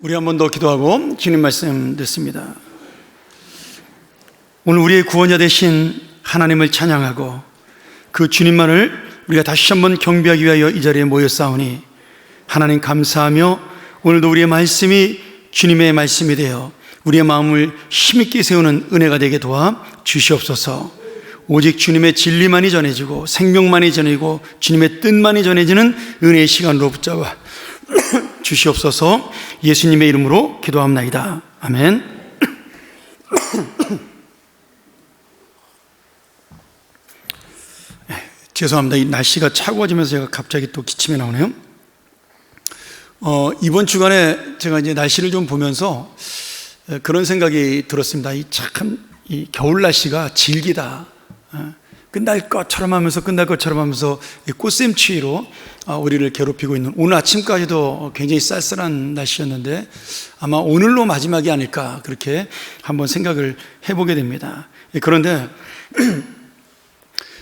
우리 한 번 더 기도하고 주님 말씀 듣습니다. 오늘 우리의 구원자 되신 하나님을 찬양하고 그 주님만을 우리가 다시 한번 경배하기 위하여 이 자리에 모였사오니 하나님 감사하며 오늘도 우리의 말씀이 주님의 말씀이 되어 우리의 마음을 힘있게 세우는 은혜가 되게 도와 주시옵소서. 오직 주님의 진리만이 전해지고 생명만이 전해지고 주님의 뜻만이 전해지는 은혜의 시간으로 붙잡아 주시옵소서. 예수님의 이름으로 기도합나이다. 아멘. 죄송합니다. 이 날씨가 차가워지면서 제가 갑자기 또 기침이 나오네요. 이번 주간에 제가 이제 날씨를 좀 보면서 그런 생각이 들었습니다. 이 겨울 날씨가 질기다. 끝날 것처럼 하면서 끝날 것처럼 하면서 꽃샘추위로 우리를 괴롭히고 있는, 오늘 아침까지도 굉장히 쌀쌀한 날씨였는데 아마 오늘로 마지막이 아닐까 그렇게 한번 생각을 해보게 됩니다. 그런데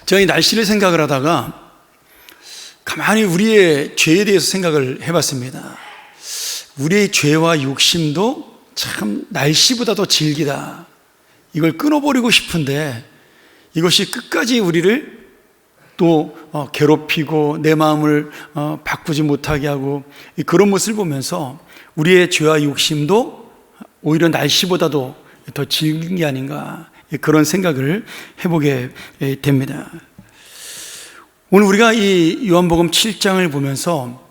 제가 이 날씨를 생각을 하다가 가만히 우리의 죄에 대해서 생각을 해봤습니다. 우리의 죄와 욕심도 참 날씨보다 더 질기다. 이걸 끊어버리고 싶은데 이것이 끝까지 우리를 또 괴롭히고 내 마음을 바꾸지 못하게 하고, 그런 모습을 보면서 우리의 죄와 욕심도 오히려 날씨보다도 더 질긴 게 아닌가, 그런 생각을 해보게 됩니다. 오늘 우리가 이 요한복음 7장을 보면서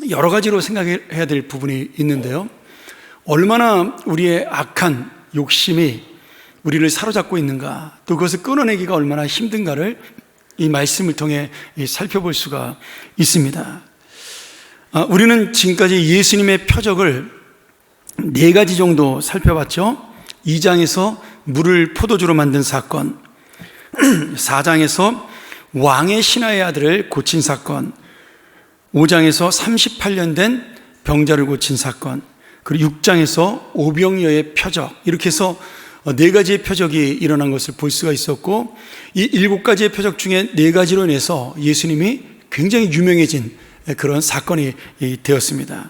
여러 가지로 생각해야 될 부분이 있는데요, 얼마나 우리의 악한 욕심이 우리를 사로잡고 있는가, 또 그것을 끊어내기가 얼마나 힘든가를 이 말씀을 통해 살펴볼 수가 있습니다. 우리는 지금까지 예수님의 표적을 4가지 정도 살펴봤죠. 2장에서 물을 포도주로 만든 사건, 4장에서 왕의 신하의 아들을 고친 사건, 5장에서 38년 된 병자를 고친 사건, 그리고 6장에서 오병이어의 표적, 이렇게 해서 4가지의 표적이 일어난 것을 볼 수가 있었고, 이 7가지의 표적 중에 4가지로 인해서 예수님이 굉장히 유명해진 그런 사건이 되었습니다.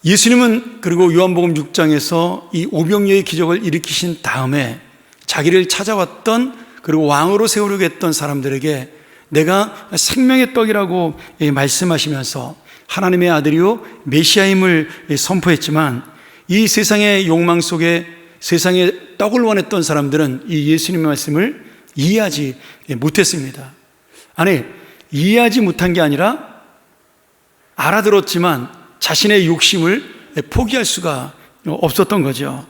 예수님은 그리고 요한복음 6장에서 이 오병이어의 기적을 일으키신 다음에 자기를 찾아왔던, 그리고 왕으로 세우려고 했던 사람들에게 내가 생명의 떡이라고 말씀하시면서 하나님의 아들이요 메시아임을 선포했지만, 이 세상의 욕망 속에 세상에 떡을 원했던 사람들은 이 예수님의 말씀을 이해하지 못했습니다. 아니, 이해하지 못한 게 아니라 알아들었지만 자신의 욕심을 포기할 수가 없었던 거죠.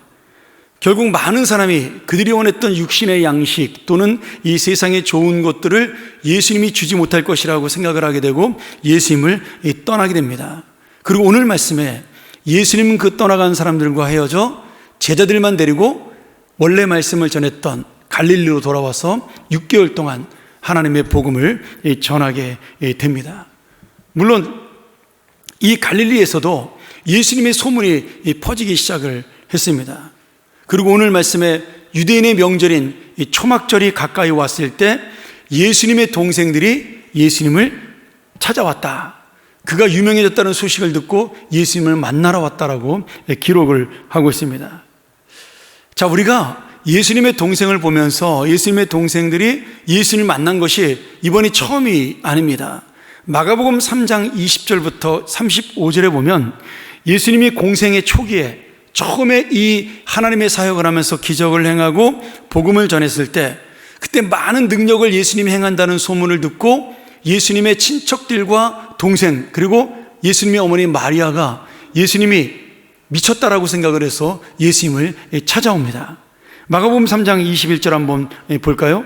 결국 많은 사람이 그들이 원했던 육신의 양식 또는 이 세상의 좋은 것들을 예수님이 주지 못할 것이라고 생각을 하게 되고 예수님을 떠나게 됩니다. 그리고 오늘 말씀에 예수님은 그 떠나간 사람들과 헤어져 제자들만 데리고 원래 말씀을 전했던 갈릴리로 돌아와서 6개월 동안 하나님의 복음을 전하게 됩니다. 물론 이 갈릴리에서도 예수님의 소문이 퍼지기 시작을 했습니다. 그리고 오늘 말씀에 유대인의 명절인 초막절이 가까이 왔을 때 예수님의 동생들이 예수님을 찾아왔다, 그가 유명해졌다는 소식을 듣고 예수님을 만나러 왔다라고 기록을 하고 있습니다. 자, 우리가 예수님의 동생을 보면서 예수님의 동생들이 예수님을 만난 것이 이번이 처음이 아닙니다. 마가복음 3장 20절부터 35절에 보면 예수님이 공생의 초기에 처음에 이 하나님의 사역을 하면서 기적을 행하고 복음을 전했을 때, 그때 많은 능력을 예수님이 행한다는 소문을 듣고 예수님의 친척들과 동생, 그리고 예수님의 어머니 마리아가 예수님이 미쳤다라고 생각을 해서 예수님을 찾아옵니다. 마가복음 3장 21절 한번 볼까요?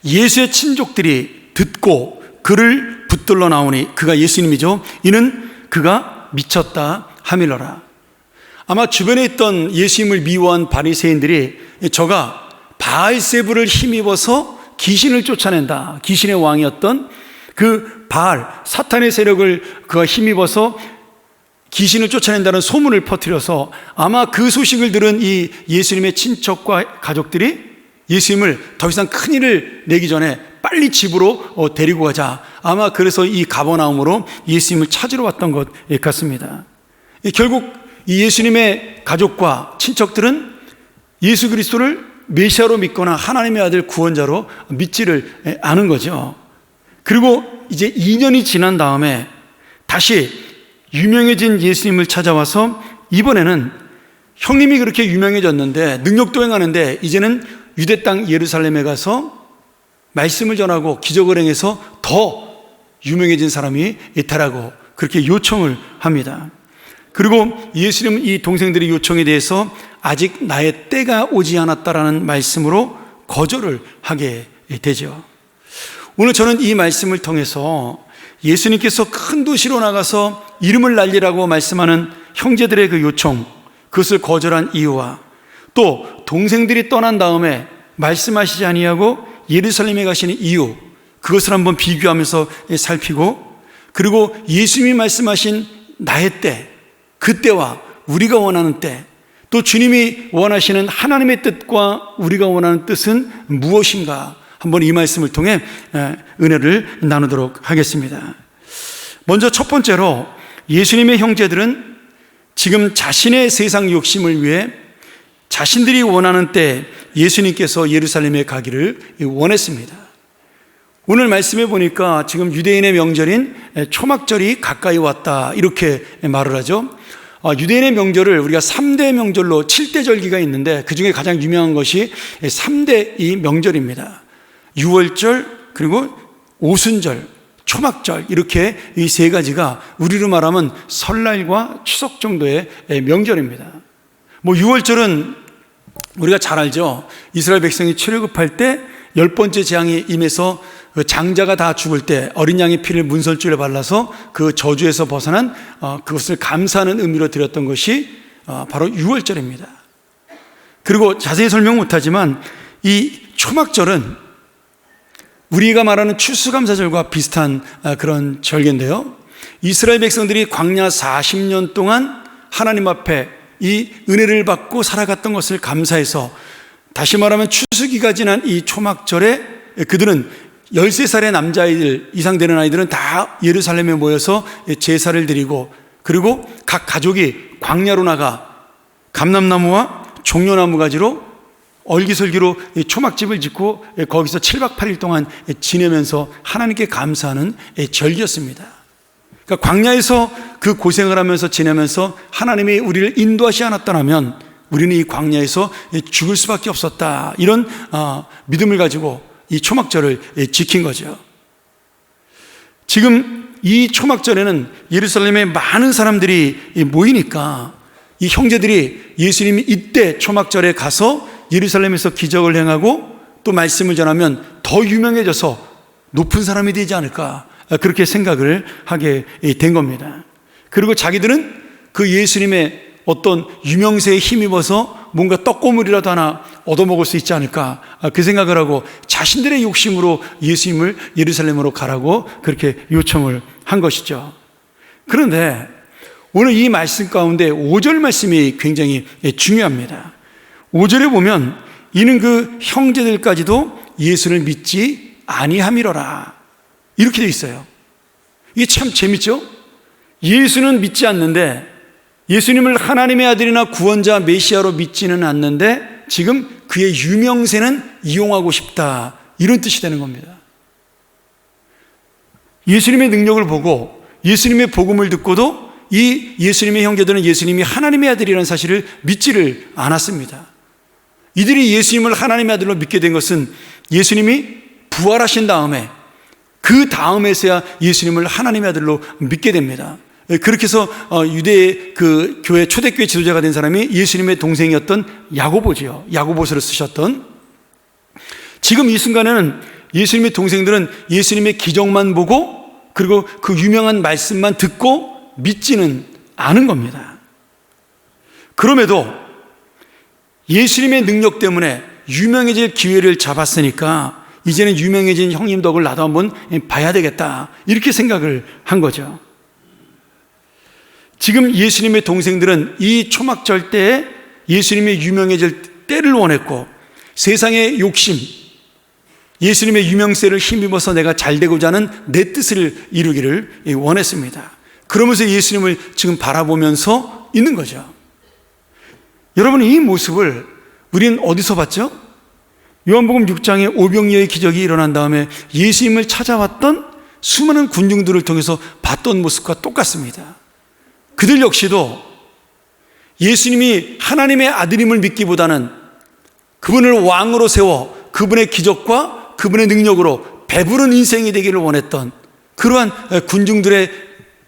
예수의 친족들이 듣고 그를 붙들러 나오니, 그가 예수님이죠. 이는 그가 미쳤다 하밀러라. 아마 주변에 있던 예수님을 미워한 바리새인들이 저가 바알세불을 힘입어서 귀신을 쫓아낸다, 귀신의 왕이었던 그 바알, 사탄의 세력을 그가 힘입어서 귀신을 쫓아낸다는 소문을 퍼뜨려서 아마 그 소식을 들은 이 예수님의 친척과 가족들이 예수님을 더 이상 큰일을 내기 전에 빨리 집으로 데리고 가자. 아마 그래서 이 가버나움으로 예수님을 찾으러 왔던 것 같습니다. 결국 이 예수님의 가족과 친척들은 예수 그리스도를 메시아로 믿거나 하나님의 아들 구원자로 믿지를 않은 거죠. 그리고 이제 2년이 지난 다음에 다시 유명해진 예수님을 찾아와서 이번에는 형님이 그렇게 유명해졌는데 능력도 행하는데 이제는 유대 땅 예루살렘에 가서 말씀을 전하고 기적을 행해서 더 유명해진 사람이 있다라고 그렇게 요청을 합니다. 그리고 예수님은 이 동생들의 요청에 대해서 아직 나의 때가 오지 않았다라는 말씀으로 거절을 하게 되죠. 오늘 저는 이 말씀을 통해서 예수님께서 큰 도시로 나가서 이름을 날리라고 말씀하는 형제들의 그 요청, 그것을 거절한 이유와 또 동생들이 떠난 다음에 말씀하시지 아니하고 예루살렘에 가시는 이유, 그것을 한번 비교하면서 살피고, 그리고 예수님이 말씀하신 나의 때, 그 때와 우리가 원하는 때, 또 주님이 원하시는 하나님의 뜻과 우리가 원하는 뜻은 무엇인가, 한번 이 말씀을 통해 은혜를 나누도록 하겠습니다. 먼저 첫 번째로 예수님의 형제들은 지금 자신의 세상 욕심을 위해 자신들이 원하는 때 예수님께서 예루살렘에 가기를 원했습니다. 오늘 말씀해 보니까 지금 유대인의 명절인 초막절이 가까이 왔다 이렇게 말을 하죠. 유대인의 명절을 우리가 3대 명절로 7대 절기가 있는데 그 중에 가장 유명한 것이 3대 이 명절입니다. 유월절, 그리고 오순절, 초막절, 이렇게 이 세 가지가 우리로 말하면 설날과 추석 정도의 명절입니다. 유월절은 우리가 잘 알죠. 이스라엘 백성이 출애굽할 때 10번째 재앙이 임해서 장자가 다 죽을 때 어린 양의 피를 문설주에 발라서 그 저주에서 벗어난 그것을 감사하는 의미로 드렸던 것이 바로 유월절입니다. 그리고 자세히 설명 못하지만 이 초막절은 우리가 말하는 추수감사절과 비슷한 그런 절기인데요, 이스라엘 백성들이 광야 40년 동안 하나님 앞에 이 은혜를 받고 살아갔던 것을 감사해서, 다시 말하면 추수기가 지난 이 초막절에 그들은 13살의 남자아이들 이상 되는 아이들은 다 예루살렘에 모여서 제사를 드리고, 그리고 각 가족이 광야로 나가 감람나무와 종려나무 가지로 얼기설기로 초막집을 짓고 거기서 7박 8일 동안 지내면서 하나님께 감사하는 절기였습니다. 그러니까 광야에서 그 고생을 하면서 지내면서 하나님이 우리를 인도하시 않았더라면 우리는 이 광야에서 죽을 수밖에 없었다, 이런 믿음을 가지고 이 초막절을 지킨 거죠. 지금 이 초막절에는 예루살렘에 많은 사람들이 모이니까 이 형제들이 예수님이 이때 초막절에 가서 예루살렘에서 기적을 행하고 또 말씀을 전하면 더 유명해져서 높은 사람이 되지 않을까, 그렇게 생각을 하게 된 겁니다. 그리고 자기들은 그 예수님의 어떤 유명세에 힘입어서 뭔가 떡고물이라도 하나 얻어먹을 수 있지 않을까, 그 생각을 하고 자신들의 욕심으로 예수님을 예루살렘으로 가라고 그렇게 요청을 한 것이죠. 그런데 오늘 이 말씀 가운데 5절 말씀이 굉장히 중요합니다. 5절에 보면 이는 그 형제들까지도 예수를 믿지 아니함이로라, 이렇게 되어 있어요. 이게 참 재밌죠? 예수는 믿지 않는데, 예수님을 하나님의 아들이나 구원자 메시아로 믿지는 않는데 지금 그의 유명세는 이용하고 싶다, 이런 뜻이 되는 겁니다. 예수님의 능력을 보고 예수님의 복음을 듣고도 이 예수님의 형제들은 예수님이 하나님의 아들이라는 사실을 믿지를 않았습니다. 이들이 예수님을 하나님의 아들로 믿게 된 것은 예수님이 부활하신 다음에, 그 다음에서야 예수님을 하나님의 아들로 믿게 됩니다. 그렇게 해서 유대의 그 교회 초대교회 지도자가 된 사람이 예수님의 동생이었던 야고보지요. 야고보서를 쓰셨던. 지금 이 순간에는 예수님의 동생들은 예수님의 기적만 보고 그리고 그 유명한 말씀만 듣고 믿지는 않은 겁니다. 그럼에도 예수님의 능력 때문에 유명해질 기회를 잡았으니까 이제는 유명해진 형님 덕을 나도 한번 봐야 되겠다, 이렇게 생각을 한 거죠. 지금 예수님의 동생들은 이 초막절 때에 예수님의 유명해질 때를 원했고, 세상의 욕심, 예수님의 유명세를 힘입어서 내가 잘되고자 하는 내 뜻을 이루기를 원했습니다. 그러면서 예수님을 지금 바라보면서 있는 거죠. 여러분, 이 모습을 우리는 어디서 봤죠? 요한복음 6장에 오병이어의 기적이 일어난 다음에 예수님을 찾아왔던 수많은 군중들을 통해서 봤던 모습과 똑같습니다. 그들 역시도 예수님이 하나님의 아들임을 믿기보다는 그분을 왕으로 세워 그분의 기적과 그분의 능력으로 배부른 인생이 되기를 원했던 그러한 군중들의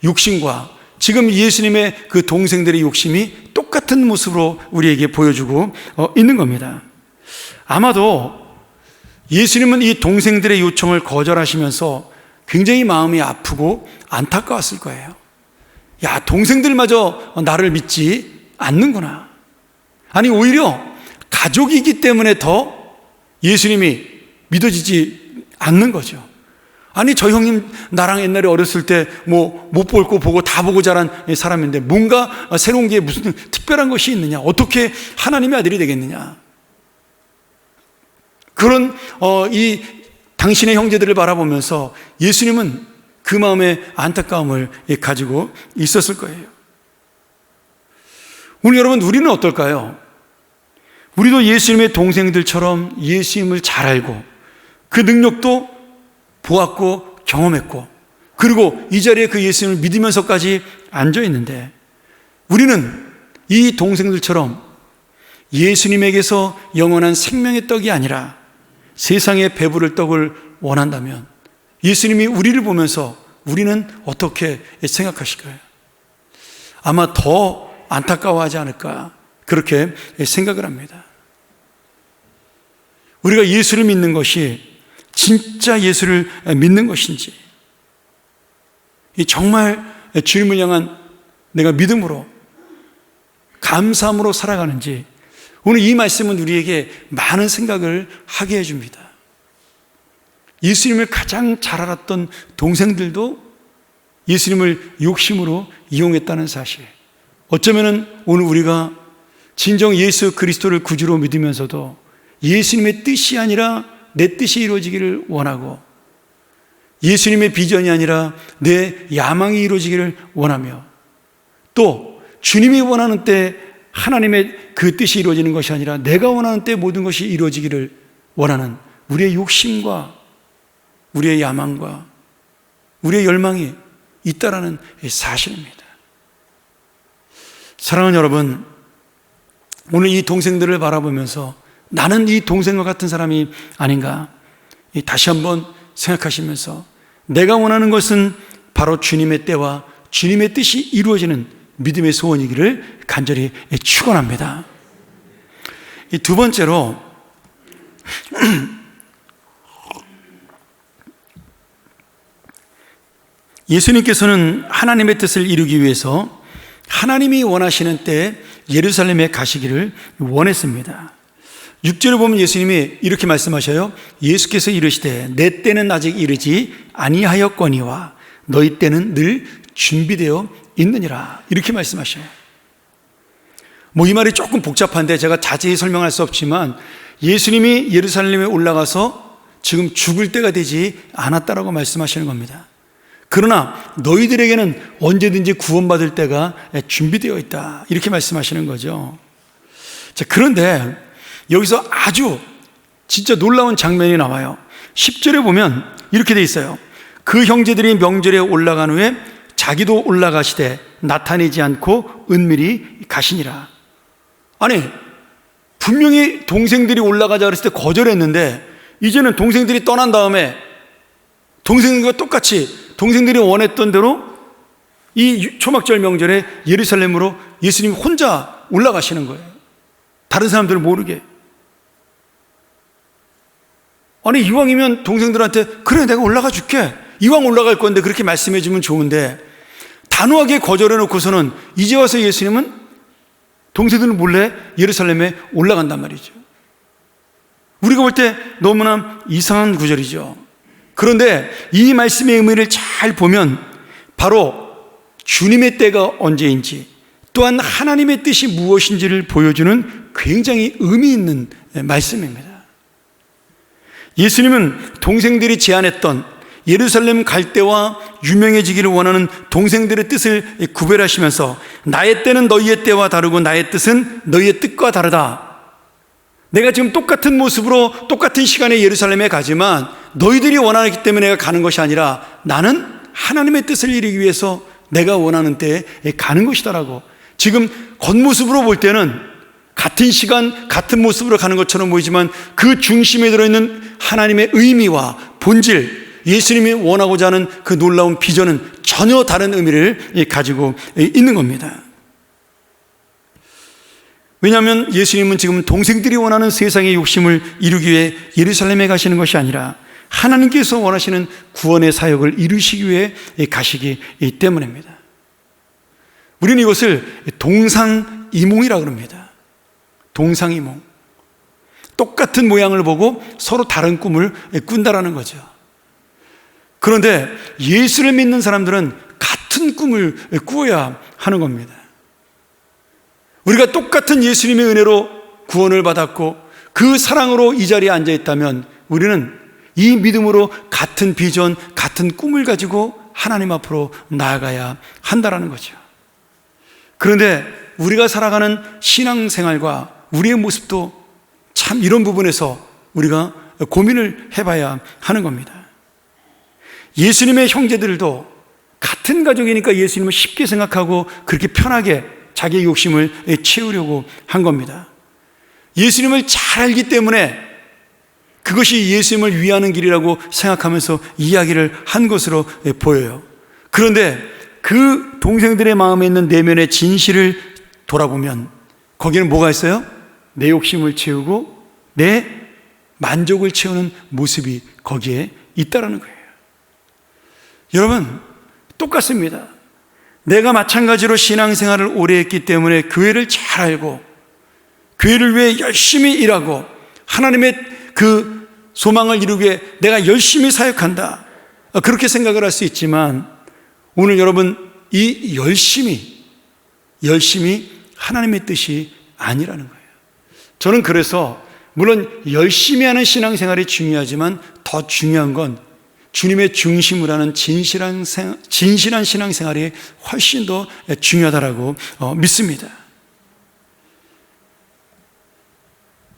욕심과 지금 예수님의 그 동생들의 욕심이 똑같은 모습으로 우리에게 보여주고 있는 겁니다. 아마도 예수님은 이 동생들의 요청을 거절하시면서 굉장히 마음이 아프고 안타까웠을 거예요. 야, 동생들마저 나를 믿지 않는구나. 아니, 오히려 가족이기 때문에 더 예수님이 믿어지지 않는 거죠. 아니, 저 형님 나랑 옛날에 어렸을 때 뭐 못 볼 거 보고 다 보고 자란 사람인데 뭔가 새로운 게 무슨 특별한 것이 있느냐? 어떻게 하나님의 아들이 되겠느냐? 그런 이 당신의 형제들을 바라보면서 예수님은 그 마음의 안타까움을 가지고 있었을 거예요. 오늘 여러분, 우리는 어떨까요? 우리도 예수님의 동생들처럼 예수님을 잘 알고 그 능력도 보았고 경험했고, 그리고 이 자리에 그 예수님을 믿으면서까지 앉아 있는데, 우리는 이 동생들처럼 예수님에게서 영원한 생명의 떡이 아니라 세상에 배부를 떡을 원한다면 예수님이 우리를 보면서 우리는 어떻게 생각하실까요? 아마 더 안타까워하지 않을까, 그렇게 생각을 합니다. 우리가 예수를 믿는 것이 진짜 예수를 믿는 것인지, 정말 주님을 향한 내가 믿음으로 감사함으로 살아가는지, 오늘 이 말씀은 우리에게 많은 생각을 하게 해줍니다. 예수님을 가장 잘 알았던 동생들도 예수님을 욕심으로 이용했다는 사실, 어쩌면 오늘 우리가 진정 예수 그리스도를 구주로 믿으면서도 예수님의 뜻이 아니라 내 뜻이 이루어지기를 원하고, 예수님의 비전이 아니라 내 야망이 이루어지기를 원하며, 또 주님이 원하는 때 하나님의 그 뜻이 이루어지는 것이 아니라 내가 원하는 때 모든 것이 이루어지기를 원하는 우리의 욕심과 우리의 야망과 우리의 열망이 있다라는 사실입니다. 사랑하는 여러분, 오늘 이 동생들을 바라보면서 나는 이 동생과 같은 사람이 아닌가 다시 한번 생각하시면서, 내가 원하는 것은 바로 주님의 때와 주님의 뜻이 이루어지는 믿음의 소원이기를 간절히 축원합니다. 두 번째로 예수님께서는 하나님의 뜻을 이루기 위해서 하나님이 원하시는 때에 예루살렘에 가시기를 원했습니다. 6절을 보면 예수님이 이렇게 말씀하셔요. 예수께서 이르시되 내 때는 아직 이르지 아니하였거니와 너희 때는 늘 준비되어 있느니라, 이렇게 말씀하셔요. 이 말이 조금 복잡한데 제가 자세히 설명할 수 없지만, 예수님이 예루살렘에 올라가서 지금 죽을 때가 되지 않았다라고 말씀하시는 겁니다. 그러나 너희들에게는 언제든지 구원받을 때가 준비되어 있다, 이렇게 말씀하시는 거죠. 자, 그런데 여기서 아주 진짜 놀라운 장면이 나와요. 10절에 보면 이렇게 돼 있어요. 그 형제들이 명절에 올라간 후에 자기도 올라가시되 나타내지 않고 은밀히 가시니라. 아니, 분명히 동생들이 올라가자 그랬을 때 거절했는데, 이제는 동생들이 떠난 다음에 동생들과 똑같이 동생들이 원했던 대로 이 초막절 명절에 예루살렘으로 예수님이 혼자 올라가시는 거예요. 다른 사람들은 모르게. 아니, 이왕이면 동생들한테 그래 내가 올라가 줄게, 이왕 올라갈 건데 그렇게 말씀해 주면 좋은데, 단호하게 거절해 놓고서는 이제 와서 예수님은 동생들은 몰래 예루살렘에 올라간단 말이죠. 우리가 볼 때 너무나 이상한 구절이죠. 그런데 이 말씀의 의미를 잘 보면 바로 주님의 때가 언제인지, 또한 하나님의 뜻이 무엇인지를 보여주는 굉장히 의미 있는 말씀입니다. 예수님은 동생들이 제안했던 예루살렘 갈 때와 유명해지기를 원하는 동생들의 뜻을 구별하시면서 나의 때는 너희의 때와 다르고 나의 뜻은 너희의 뜻과 다르다. 내가 지금 똑같은 모습으로 똑같은 시간에 예루살렘에 가지만 너희들이 원하기 때문에 내가 가는 것이 아니라 나는 하나님의 뜻을 이루기 위해서 내가 원하는 때에 가는 것이다라고. 지금 겉모습으로 볼 때는 같은 시간 같은 모습으로 가는 것처럼 보이지만 그 중심에 들어있는 하나님의 의미와 본질, 예수님이 원하고자 하는 그 놀라운 비전은 전혀 다른 의미를 가지고 있는 겁니다. 왜냐하면 예수님은 지금 동생들이 원하는 세상의 욕심을 이루기 위해 예루살렘에 가시는 것이 아니라 하나님께서 원하시는 구원의 사역을 이루시기 위해 가시기 때문입니다. 우리는 이것을 동상이몽이라고 합니다. 동상이몽. 똑같은 모양을 보고 서로 다른 꿈을 꾼다라는 거죠. 그런데 예수를 믿는 사람들은 같은 꿈을 꾸어야 하는 겁니다. 우리가 똑같은 예수님의 은혜로 구원을 받았고 그 사랑으로 이 자리에 앉아 있다면 우리는 이 믿음으로 같은 비전, 같은 꿈을 가지고 하나님 앞으로 나아가야 한다라는 거죠. 그런데 우리가 살아가는 신앙생활과 우리의 모습도 참 이런 부분에서 우리가 고민을 해봐야 하는 겁니다. 예수님의 형제들도 같은 가족이니까 예수님을 쉽게 생각하고 그렇게 편하게 자기의 욕심을 채우려고 한 겁니다. 예수님을 잘 알기 때문에 그것이 예수님을 위하는 길이라고 생각하면서 이야기를 한 것으로 보여요. 그런데 그 동생들의 마음에 있는 내면의 진실을 돌아보면 거기는 뭐가 있어요? 내 욕심을 채우고 내 만족을 채우는 모습이 거기에 있다라는 거예요. 여러분, 똑같습니다. 내가 마찬가지로 신앙생활을 오래 했기 때문에 교회를 잘 알고 교회를 위해 열심히 일하고 하나님의 그 소망을 이루기 위해 내가 열심히 사역한다, 그렇게 생각을 할 수 있지만 오늘 여러분, 이 열심히 하나님의 뜻이 아니라는 거예요. 저는 그래서 물론 열심히 하는 신앙생활이 중요하지만 더 중요한 건 주님의 중심을 하는 진실한 신앙생활이 훨씬 더 중요하다라고 믿습니다.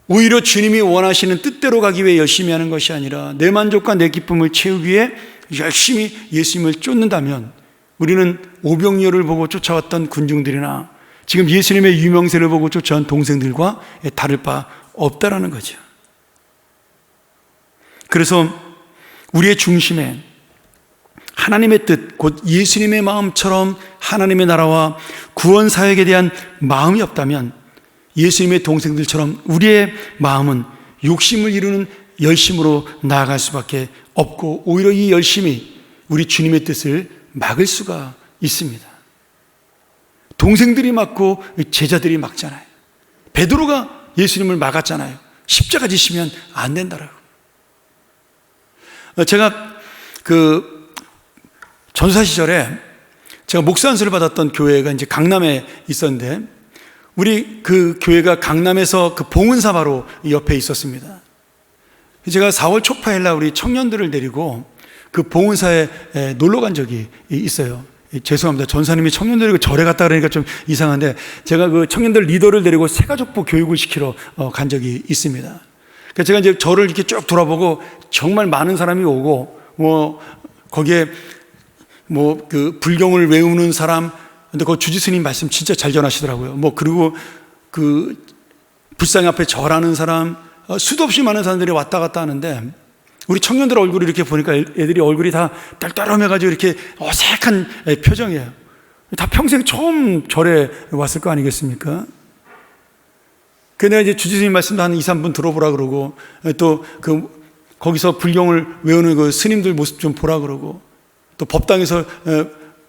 오히려 주님이 원하시는 뜻대로 가기 위해 열심히 하는 것이 아니라 내 만족과 내 기쁨을 채우기 위해 열심히 예수님을 쫓는다면 우리는 오병이어를 보고 쫓아왔던 군중들이나 지금 예수님의 유명세를 보고 쫓아온 동생들과 다를 바 없다라는 거죠. 그래서 우리의 중심에 하나님의 뜻, 곧 예수님의 마음처럼 하나님의 나라와 구원 사역에 대한 마음이 없다면 예수님의 동생들처럼 우리의 마음은 욕심을 이루는 열심으로 나아갈 수밖에 없고 오히려 이 열심이 우리 주님의 뜻을 막을 수가 있습니다. 동생들이 막고 제자들이 막잖아요. 베드로가 예수님을 막았잖아요. 십자가 지시면 안 된다라고. 제가 그 전사 시절에 제가 목사 안수를 받았던 교회가 이제 강남에 있었는데 우리 그 교회가 강남에서 그 봉은사 바로 옆에 있었습니다. 제가 4월 초파일날 우리 청년들을 데리고 그 봉은사에 놀러 간 적이 있어요. 죄송합니다. 전사님이 청년들이고 절에 갔다 그러니까 좀 이상한데 제가 그 청년들 리더를 데리고 새가족부 교육을 시키러 간 적이 있습니다. 그러니까 제가 이제 절을 이렇게 쭉 돌아보고 정말 많은 사람이 오고 거기에 그 불경을 외우는 사람, 근데 그 주지스님 말씀 진짜 잘 전하시더라고요. 그리고 그 불상 앞에 절하는 사람, 수도 없이 많은 사람들이 왔다 갔다 하는데 우리 청년들 얼굴을 이렇게 보니까 애들이 얼굴이 다 딸딸함해가지고 이렇게 어색한 표정이에요. 다 평생 처음 절에 왔을 거 아니겠습니까? 그래서 내가 이제 주지스님 말씀도 한 2, 3분 들어보라 그러고 또 거기서 불경을 외우는 그 스님들 모습 좀 보라 그러고 또 법당에서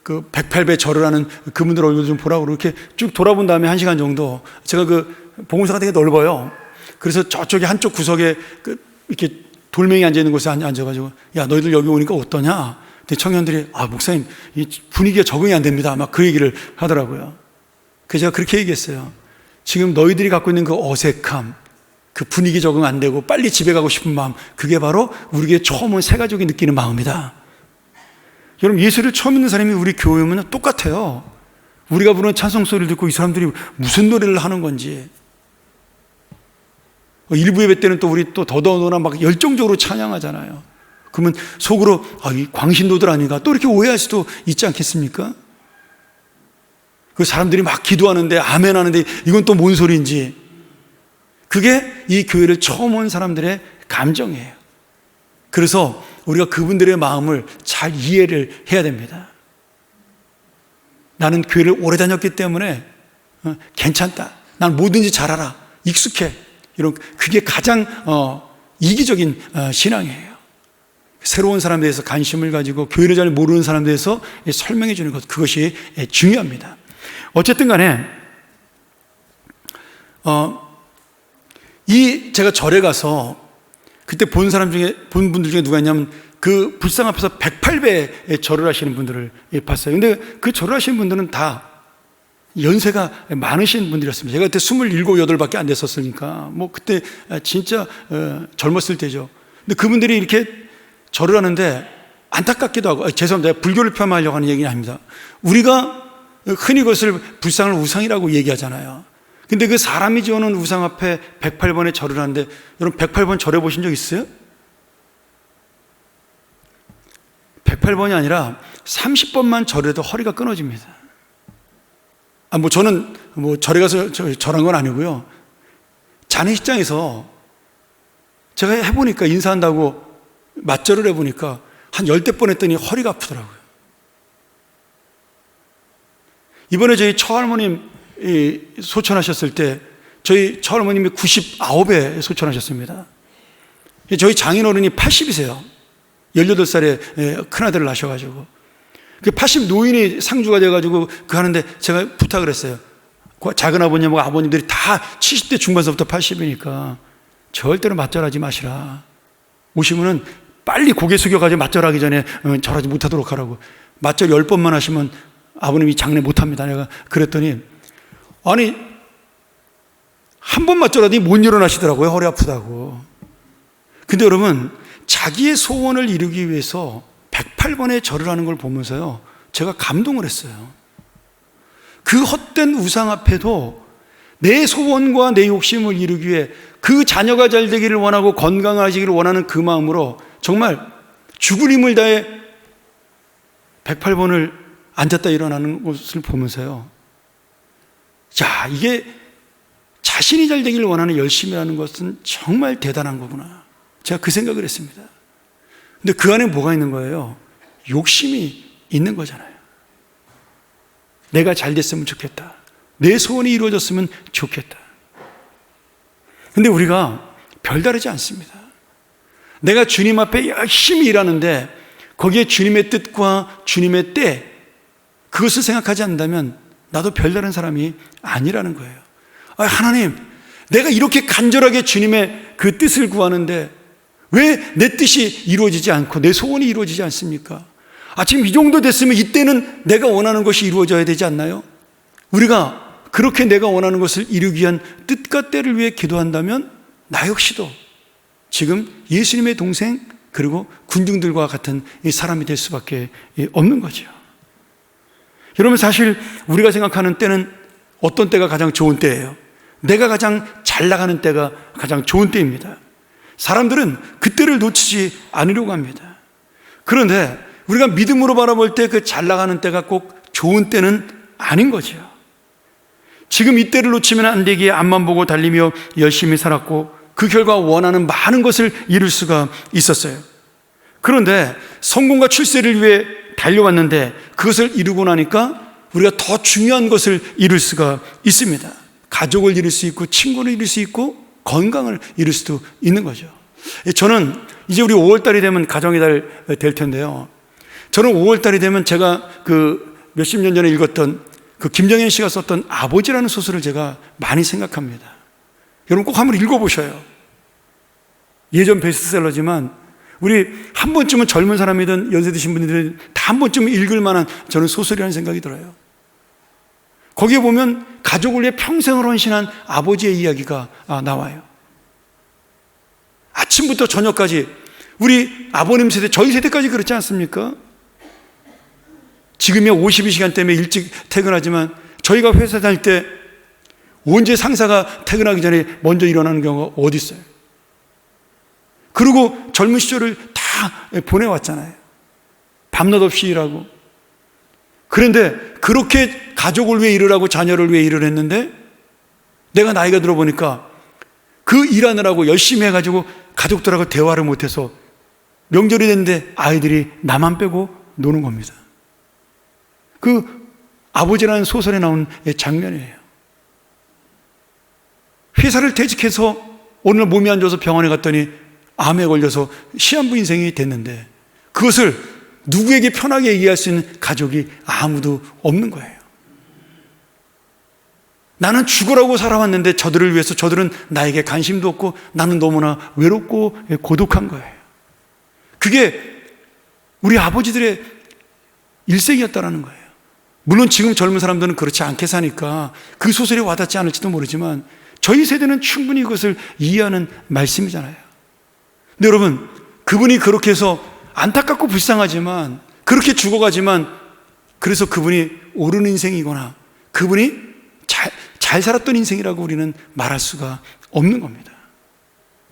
그 108배 절을 하는 그분들 얼굴 좀 보라 그러고 이렇게 쭉 돌아본 다음에 1시간 정도 제가 그 봉사가 되게 넓어요. 그래서 저쪽에 한쪽 구석에 이렇게 돌멩이 앉아있는 곳에 앉아가지고 야 너희들 여기 오니까 어떠냐? 근데 청년들이 목사님 이 분위기가 적응이 안 됩니다. 막 그 얘기를 하더라고요. 그래서 제가 그렇게 얘기했어요. 지금 너희들이 갖고 있는 그 어색함, 그 분위기 적응 안 되고 빨리 집에 가고 싶은 마음, 그게 바로 우리 교회 처음 온 새가족이 느끼는 마음이다. 여러분, 예수를 처음 믿는 사람이 우리 교회 오면 똑같아요. 우리가 부르는 찬송 소리를 듣고 이 사람들이 무슨 노래를 하는 건지, 일부 예배 때는 또 우리 또 더더더나 막 열정적으로 찬양하잖아요. 그러면 속으로 이 광신도들 아닌가 또 이렇게 오해할 수도 있지 않겠습니까? 그 사람들이 막 기도하는데 아멘 하는데 이건 또 뭔 소리인지, 그게 이 교회를 처음 온 사람들의 감정이에요. 그래서 우리가 그분들의 마음을 잘 이해를 해야 됩니다. 나는 교회를 오래 다녔기 때문에 괜찮다, 난 뭐든지 잘 알아, 익숙해, 이런, 그게 가장 이기적인 신앙이에요. 새로운 사람에 대해서 관심을 가지고 교회를 잘 모르는 사람에 대해서 설명해 주는 것, 그것이 중요합니다. 어쨌든 간에 제가 절에 가서 그때 본 분들 중에 누가 있냐면 그 불상 앞에서 108배 절을 하시는 분들을 봤어요. 근데 그 절을 하시는 분들은 다 연세가 많으신 분들이었습니다. 제가 그때 27, 8밖에 안 됐었으니까 뭐 그때 진짜 젊었을 때죠. 근데 그분들이 이렇게 절을 하는데 안타깝기도 하고, 죄송합니다, 불교를 폄하하려고 하는 얘기는 아닙니다. 우리가 흔히 그것을 불상을 우상이라고 얘기하잖아요. 근데 그 사람이 지어놓은 우상 앞에 108번의 절을 하는데, 여러분 108번 절해 보신 적 있어요? 108번이 아니라 30번만 절해도 허리가 끊어집니다. 저는 절에 가서 절한 건 아니고요. 장례식장에서 제가 해보니까, 인사한다고 맞절을 해보니까 한 10대 번 했더니 허리가 아프더라고요. 이번에 저희 처할머님 소천하셨을 때 저희 처할머님이 99에 소천하셨습니다. 저희 장인어른이 80이세요. 18살에 큰아들을 낳으셔가지고, 그 80 노인이 상주가 돼가지고 그 하는데 제가 부탁을 했어요. 작은 아버님하고 아버님들이 다 70대 중반서부터 80이니까 절대로 맞절하지 마시라. 오시면은 빨리 고개 숙여가지고 맞절하기 전에 절하지 못하도록 하라고. 맞절 10번만 하시면 아버님이 장례 못합니다. 내가 그랬더니, 아니 한 번 맞절하더니 못 일어나시더라고요. 허리 아프다고. 근데 여러분, 자기의 소원을 이루기 위해서 108번의 절을 하는 걸 보면서요, 제가 감동을 했어요. 그 헛된 우상 앞에도 내 소원과 내 욕심을 이루기 위해, 그 자녀가 잘 되기를 원하고 건강하시기를 원하는 그 마음으로 정말 죽을 힘을 다해 108번을 앉았다 일어나는 것을 보면서요, 자, 이게 자신이 잘 되기를 원하는 열심이라는 것은 정말 대단한 거구나, 제가 그 생각을 했습니다. 근데 그 안에 뭐가 있는 거예요? 욕심이 있는 거잖아요. 내가 잘 됐으면 좋겠다, 내 소원이 이루어졌으면 좋겠다. 근데 우리가 별다르지 않습니다. 내가 주님 앞에 열심히 일하는데 거기에 주님의 뜻과 주님의 때, 그것을 생각하지 않는다면 나도 별다른 사람이 아니라는 거예요. 하나님, 내가 이렇게 간절하게 주님의 그 뜻을 구하는데 왜 내 뜻이 이루어지지 않고 내 소원이 이루어지지 않습니까? 지금 이 정도 됐으면 이때는 내가 원하는 것이 이루어져야 되지 않나요? 우리가 그렇게 내가 원하는 것을 이루기 위한 뜻과 때를 위해 기도한다면 나 역시도 지금 예수님의 동생 그리고 군중들과 같은 사람이 될 수밖에 없는 거죠. 여러분, 사실 우리가 생각하는 때는 어떤 때가 가장 좋은 때예요? 내가 가장 잘 나가는 때가 가장 좋은 때입니다. 사람들은 그 때를 놓치지 않으려고 합니다. 그런데 우리가 믿음으로 바라볼 때 그 잘 나가는 때가 꼭 좋은 때는 아닌 거죠. 지금 이 때를 놓치면 안 되기에 앞만 보고 달리며 열심히 살았고 그 결과 원하는 많은 것을 이룰 수가 있었어요. 그런데 성공과 출세를 위해 달려왔는데 그것을 이루고 나니까 우리가 더 중요한 것을 이룰 수가 있습니다. 가족을 이룰 수 있고 친구를 이룰 수 있고 건강을 이룰 수도 있는 거죠. 저는 이제 우리 5월달이 되면 가정의 달 될 텐데요, 저는 5월달이 되면 제가 그 몇십 년 전에 읽었던 그 김정현 씨가 썼던 아버지라는 소설을 제가 많이 생각합니다. 여러분 꼭 한번 읽어보셔요. 예전 베스트셀러지만 우리 한 번쯤은 젊은 사람이든 연세 드신 분들은 다 한 번쯤은 읽을 만한 저는 소설이라는 생각이 들어요. 거기에 보면 가족을 위해 평생을 헌신한 아버지의 이야기가 나와요. 아침부터 저녁까지 우리 아버님 세대, 저희 세대까지 그렇지 않습니까? 지금이야 52시간 때문에 일찍 퇴근하지만 저희가 회사 다닐 때 언제 상사가 퇴근하기 전에 먼저 일어나는 경우가 어디 있어요? 그리고 젊은 시절을 다 보내왔잖아요. 밤낮 없이 일하고. 그런데 그렇게 가족을 위해 일을 하고 자녀를 위해 일을 했는데 내가 나이가 들어보니까 그 일하느라고 열심히 해가지고 가족들하고 대화를 못해서 명절이 됐는데 아이들이 나만 빼고 노는 겁니다. 그 아버지라는 소설에 나온 장면이에요. 회사를 퇴직해서 어느 날 몸이 안 좋아서 병원에 갔더니 암에 걸려서 시한부 인생이 됐는데 그것을 누구에게 편하게 얘기할 수 있는 가족이 아무도 없는 거예요. 나는 죽으라고 살아왔는데 저들을 위해서 저들은 나에게 관심도 없고 나는 너무나 외롭고 고독한 거예요. 그게 우리 아버지들의 일생이었다라는 거예요. 물론 지금 젊은 사람들은 그렇지 않게 사니까 그 소설이 와닿지 않을지도 모르지만 저희 세대는 충분히 그것을 이해하는 말씀이잖아요. 근데 여러분, 그분이 그렇게 해서 안타깝고 불쌍하지만 그렇게 죽어가지만 그래서 그분이 옳은 인생이거나 그분이 잘 살았던 인생이라고 우리는 말할 수가 없는 겁니다.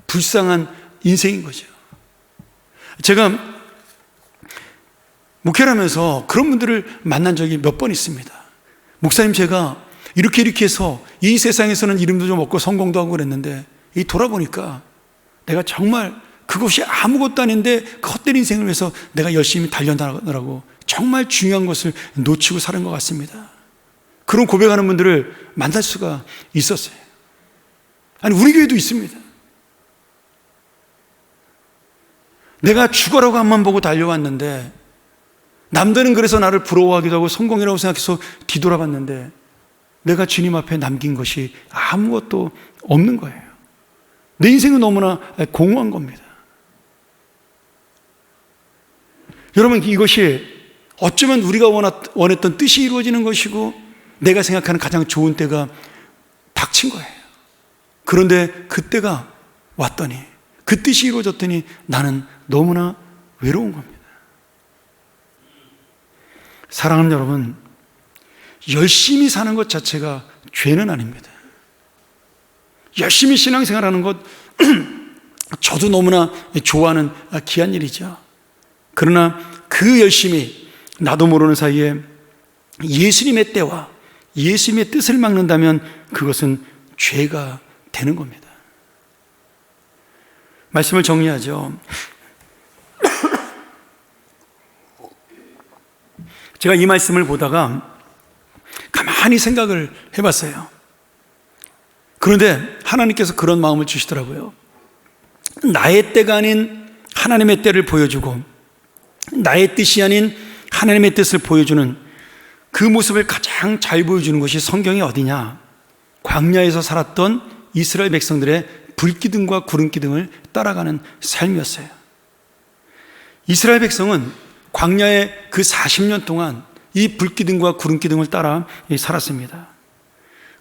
불쌍한 인생인 거죠. 제가 목회를 하면서 그런 분들을 만난 적이 몇 번 있습니다. 목사님, 제가 이렇게 해서 이 세상에서는 이름도 좀 얻고 성공도 하고 그랬는데 이 돌아보니까 내가 정말 그것이 아무것도 아닌데 그 헛된 인생을 위해서 내가 열심히 달려나가느라고 정말 중요한 것을 놓치고 사는 것 같습니다. 그런 고백하는 분들을 만날 수가 있었어요. 아니, 우리 교회도 있습니다. 내가 죽어라고 앞만 보고 달려왔는데 남들은 그래서 나를 부러워하기도 하고 성공이라고 생각해서 뒤돌아봤는데 내가 주님 앞에 남긴 것이 아무것도 없는 거예요. 내 인생은 너무나 공허한 겁니다. 여러분, 이것이 어쩌면 우리가 원했던 뜻이 이루어지는 것이고 내가 생각하는 가장 좋은 때가 닥친 거예요. 그런데 그때가 왔더니 그 뜻이 이루어졌더니 나는 너무나 외로운 겁니다. 사랑하는 여러분, 열심히 사는 것 자체가 죄는 아닙니다. 열심히 신앙생활하는 것 저도 너무나 좋아하는 귀한 일이죠. 그러나 그 열심히 나도 모르는 사이에 예수님의 때와 예수님의 뜻을 막는다면 그것은 죄가 되는 겁니다. 말씀을 정리하죠. 제가 이 말씀을 보다가 가만히 생각을 해봤어요. 그런데 하나님께서 그런 마음을 주시더라고요. 나의 때가 아닌 하나님의 때를 보여주고 나의 뜻이 아닌 하나님의 뜻을 보여주는 그 모습을 가장 잘 보여주는 것이 성경이 어디냐? 광야에서 살았던 이스라엘 백성들의 불기둥과 구름기둥을 따라가는 삶이었어요. 이스라엘 백성은 광야의 그 40년 동안 이 불기둥과 구름기둥을 따라 살았습니다.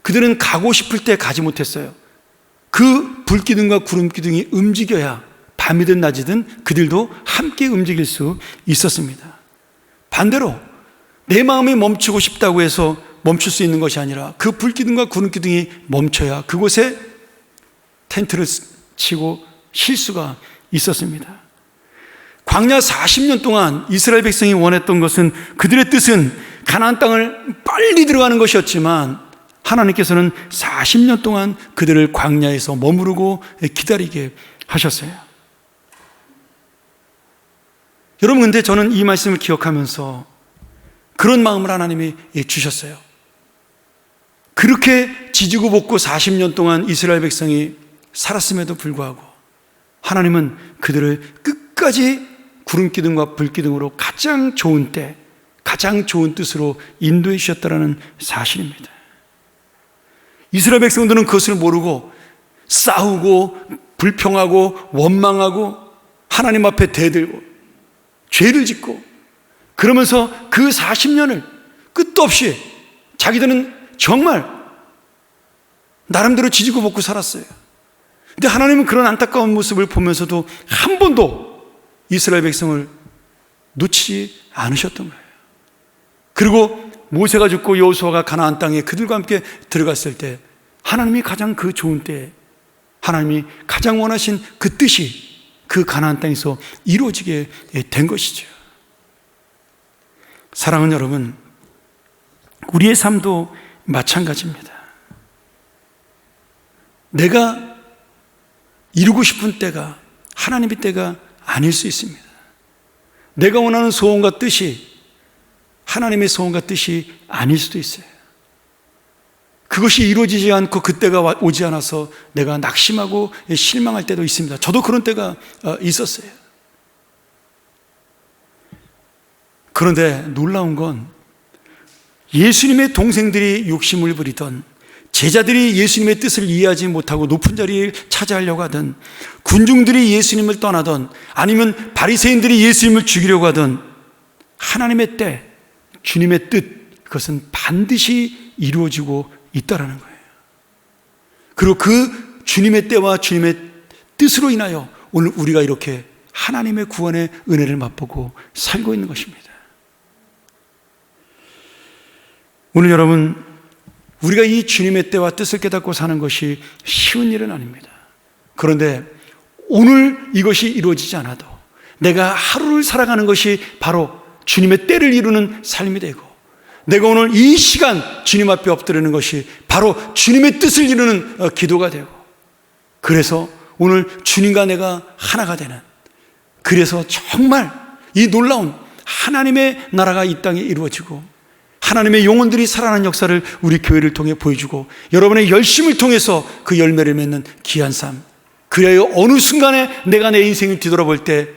그들은 가고 싶을 때 가지 못했어요. 그 불기둥과 구름기둥이 움직여야 밤이든 낮이든 그들도 함께 움직일 수 있었습니다. 반대로 내 마음이 멈추고 싶다고 해서 멈출 수 있는 것이 아니라 그 불기둥과 구름기둥이 멈춰야 그곳에 텐트를 치고 쉴 수가 있었습니다. 광야 40년 동안 이스라엘 백성이 원했던 것은, 그들의 뜻은 가나안 땅을 빨리 들어가는 것이었지만 하나님께서는 40년 동안 그들을 광야에서 머무르고 기다리게 하셨어요. 여러분, 근데 저는 이 말씀을 기억하면서 그런 마음을 하나님이 주셨어요. 그렇게 지지고 볶고 40년 동안 이스라엘 백성이 살았음에도 불구하고 하나님은 그들을 끝까지 구름기둥과 불기둥으로 가장 좋은 때, 가장 좋은 뜻으로 인도해 주셨다는 사실입니다. 이스라엘 백성들은 그것을 모르고 싸우고 불평하고 원망하고 하나님 앞에 대들고 죄를 짓고 그러면서 그 40년을 끝도 없이 자기들은 정말 나름대로 지지고 볶고 살았어요. 근데 하나님은 그런 안타까운 모습을 보면서도 한 번도 이스라엘 백성을 놓치지 않으셨던 거예요. 그리고 모세가 죽고 여호수아가 가나안 땅에 그들과 함께 들어갔을 때 하나님이 가장 그 좋은 때에 하나님이 가장 원하신 그 뜻이 그 가나안 땅에서 이루어지게 된 것이죠. 사랑하는 여러분, 우리의 삶도 마찬가지입니다. 내가 이루고 싶은 때가 하나님의 때가 아닐 수 있습니다. 내가 원하는 소원과 뜻이 하나님의 소원과 뜻이 아닐 수도 있어요. 그것이 이루어지지 않고 그때가 오지 않아서 내가 낙심하고 실망할 때도 있습니다. 저도 그런 때가 있었어요. 그런데 놀라운 건 예수님의 동생들이 욕심을 부리던, 제자들이 예수님의 뜻을 이해하지 못하고 높은 자리에 차지하려고 하던, 군중들이 예수님을 떠나던, 아니면 바리새인들이 예수님을 죽이려고 하던 하나님의 때, 주님의 뜻, 그것은 반드시 이루어지고 있다라는 거예요. 그리고 그 주님의 때와 주님의 뜻으로 인하여 오늘 우리가 이렇게 하나님의 구원의 은혜를 맛보고 살고 있는 것입니다. 오늘 여러분, 우리가 이 주님의 때와 뜻을 깨닫고 사는 것이 쉬운 일은 아닙니다. 그런데 오늘 이것이 이루어지지 않아도 내가 하루를 살아가는 것이 바로 주님의 때를 이루는 삶이 되고, 내가 오늘 이 시간 주님 앞에 엎드리는 것이 바로 주님의 뜻을 이루는 기도가 되고, 그래서 오늘 주님과 내가 하나가 되는, 그래서 정말 이 놀라운 하나님의 나라가 이 땅에 이루어지고 하나님의 영혼들이 살아나는 역사를 우리 교회를 통해 보여주고 여러분의 열심을 통해서 그 열매를 맺는 귀한 삶, 그래야 어느 순간에 내가 내 인생을 뒤돌아볼 때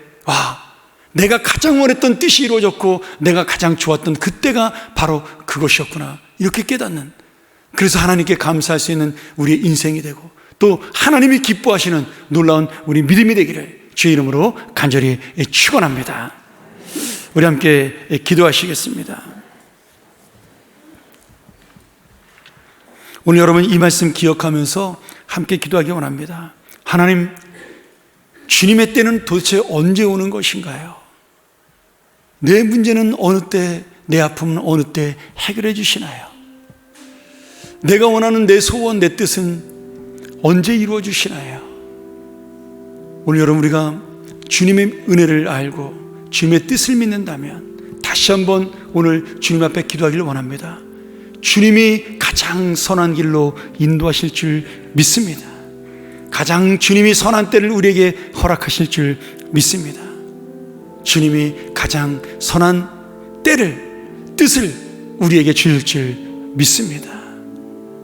내가 가장 원했던 뜻이 이루어졌고 내가 가장 좋았던 그때가 바로 그것이었구나, 이렇게 깨닫는, 그래서 하나님께 감사할 수 있는 우리의 인생이 되고 또 하나님이 기뻐하시는 놀라운 우리 믿음이 되기를 주의 이름으로 간절히 축원합니다. 우리 함께 기도하시겠습니다. 오늘 여러분 이 말씀 기억하면서 함께 기도하기 원합니다. 하나님, 주님의 때는 도대체 언제 오는 것인가요? 내 문제는 어느 때, 내 아픔은 어느 때 해결해 주시나요? 내가 원하는 내 소원, 내 뜻은 언제 이루어 주시나요? 오늘 여러분, 우리가 주님의 은혜를 알고 주님의 뜻을 믿는다면 다시 한번 오늘 주님 앞에 기도하기를 원합니다. 주님이 가장 선한 길로 인도하실 줄 믿습니다. 가장 주님이 선한 때를 우리에게 허락하실 줄 믿습니다. 주님이 가장 선한 때를, 뜻을 우리에게 주실 줄 믿습니다.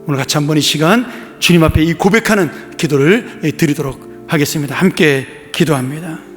오늘 같이 한번 이 시간 주님 앞에 이 고백하는 기도를 드리도록 하겠습니다. 함께 기도합니다.